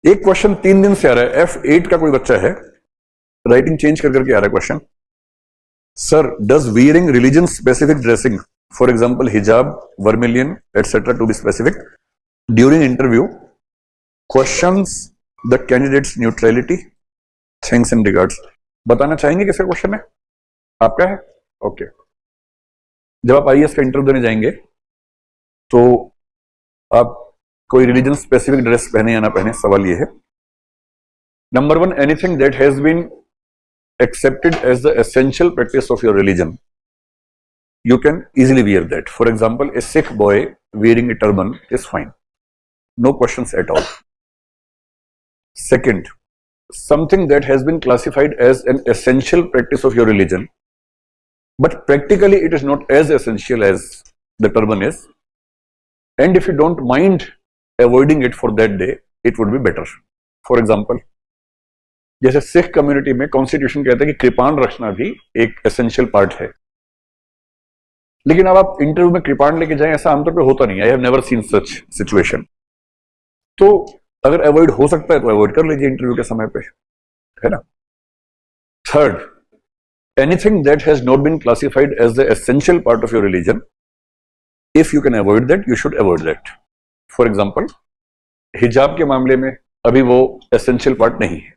एक क्वेश्चन 3 दिन से आ रहा है, F8 का कोई बच्चा है, राइटिंग चेंज कर करके आ रहा है question. Sir, does wearing religion specific dressing, for example hijab, vermilion etcetera to be specific during interview questions the candidates neutrality, thanks and regards. बताना चाहेंगे किसका क्वेश्चन है? आपका है? ओके। जब आप आईएएस का इंटरव्यू देने जाएंगे तो आप कोई रिलीजन स्पेसिफिक ड्रेस पहने या ना पहने, सवाल ये है। Number 1, anything that has been accepted as the essential practice of your religion, you can easily wear that. For example, a Sikh boy wearing a turban is fine, no questions at all. Second, something that has been classified as an essential practice of your religion, but practically it is not as essential as the turban is, and if you don't mind avoiding it for that day, it would be better. For example, जैसे Sikh community में constitution कहता है कि कृपाण रखना भी एक essential part है, लेकिन अब आप इंटरव्यू में कृपाण लेके जाएं, ऐसा आमतौर पे होता नहीं। I have never seen such situation. तो अगर अवॉइड हो सकता है तो अवॉइड कर लीजिए इंटरव्यू के समय पे, है ना। Third, anything that has not been classified as the essential part of your religion, if you can avoid that you should avoid that. For example, हिजाब के मामले में अभी वो एसेंशियल पार्ट नहीं है।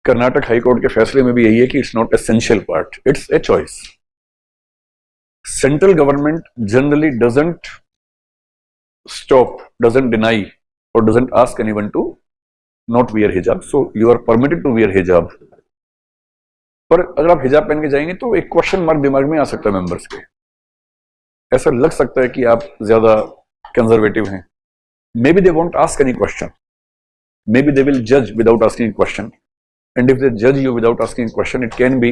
कर्नाटक हाईकोर्ट के फैसले में भी यही है कि it's not essential part, it's a choice. Central government generally doesn't stop, doesn't deny और doesn't ask anyone to not wear hijab, so you are permitted to wear hijab. पर अगर आप हिजाब पहन के जाएंगे तो एक क्वेश्चन मार्क दिमाग में आ सकता है मेंबर्स के, ऐसा लग सकता है कि आप ज्यादा कंजर्वेटिव हैं। Maybe they won't ask any question, maybe they will जज without asking question, and if they judge you without asking a question, it can be,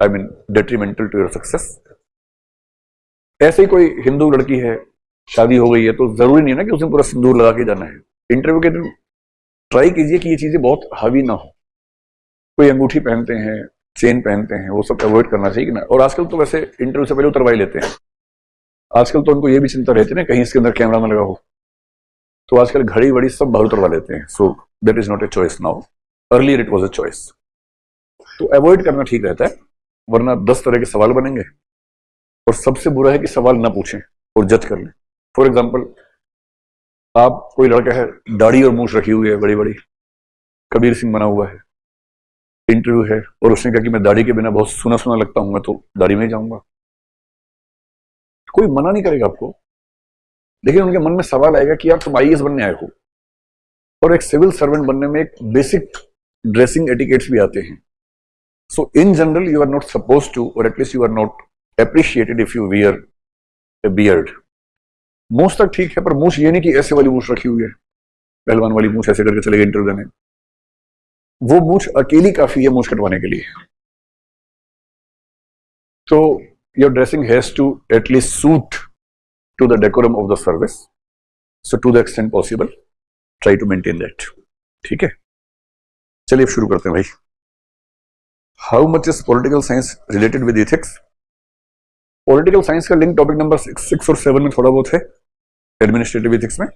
I mean, detrimental to your success. ऐसे ही कोई हिंदू लड़की है, शादी हो गई है, तो जरूरी नहीं है ना कि उस दिन पूरा सिंदूर लगा के जाना है। इंटरव्यू के दिन ट्राई कीजिए कि ये चीजें बहुत हावी ना हो। कोई अंगूठी पहनते हैं, चेन पहनते हैं, वो सब अवॉइड करना चाहिए कि ना। और आजकल तो वैसे इंटरव्यू से पहले उतरवा ही लेते हैं। आजकल तो उनको ये भी चिंता रहती है ना कहीं इसके अंदर कैमरा ना लगा हो, तो आजकल घड़ी वड़ी सब बाहर उतरवा लेते हैं। So that is not a choice now, earlier it was a choice. तो अवॉइड करना ठीक रहता है, वरना 10 तरह के सवाल बनेंगे। और सबसे बुरा है कि सवाल ना पूछें और जज कर लें। फॉर एग्जाम्पल, आप कोई लड़का है, दाढ़ी और मूछ रखी हुई है बड़ी बड़ी, कबीर सिंह बना हुआ है, इंटरव्यू है, और उसने कहा कि मैं दाढ़ी के बिना बहुत सुना सुना लगता हूं, मैं तो दाढ़ी में ही जाऊंगा। कोई मना नहीं करेगा आपको, लेकिन उनके मन में सवाल आएगा कि यार तुम आईएएस बनने आए हो, और एक सिविल सर्वेंट बनने में एक बेसिक ड्रेसिंग एटिकेट्स भी आते हैं। So in general you are not suppose to, और at least you are not appreciated if you wear a beard. मूछ तक ठीक है, पर मूछ ये नहीं कि ऐसे वाली मूछ रखी हुई है, पहलवान वाली मूछ ऐसे करके चले गए इंटरव्यू देने। वो मूछ अकेली काफी है मूछ कटवाने के लिए। तो your dressing has to at least suit to the decorum of the service, so to the extent possible try to maintain that. ठीक है, चलिए अब शुरू करते हैं भाई। How much is political science related with ethics? Political science का link topic number 6 और 7 में थोड़ा बहुत है, एडमिनिस्ट्रेटिव एथिक्स में।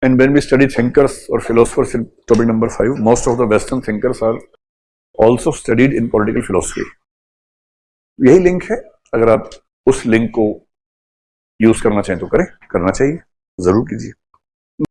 And when we study thinkers और philosophers in topic number 5, most of the western thinkers are also studied in political philosophy. यही link है, अगर आप उस लिंक को यूज करना चाहें तो करें, करना चाहिए, जरूर कीजिए।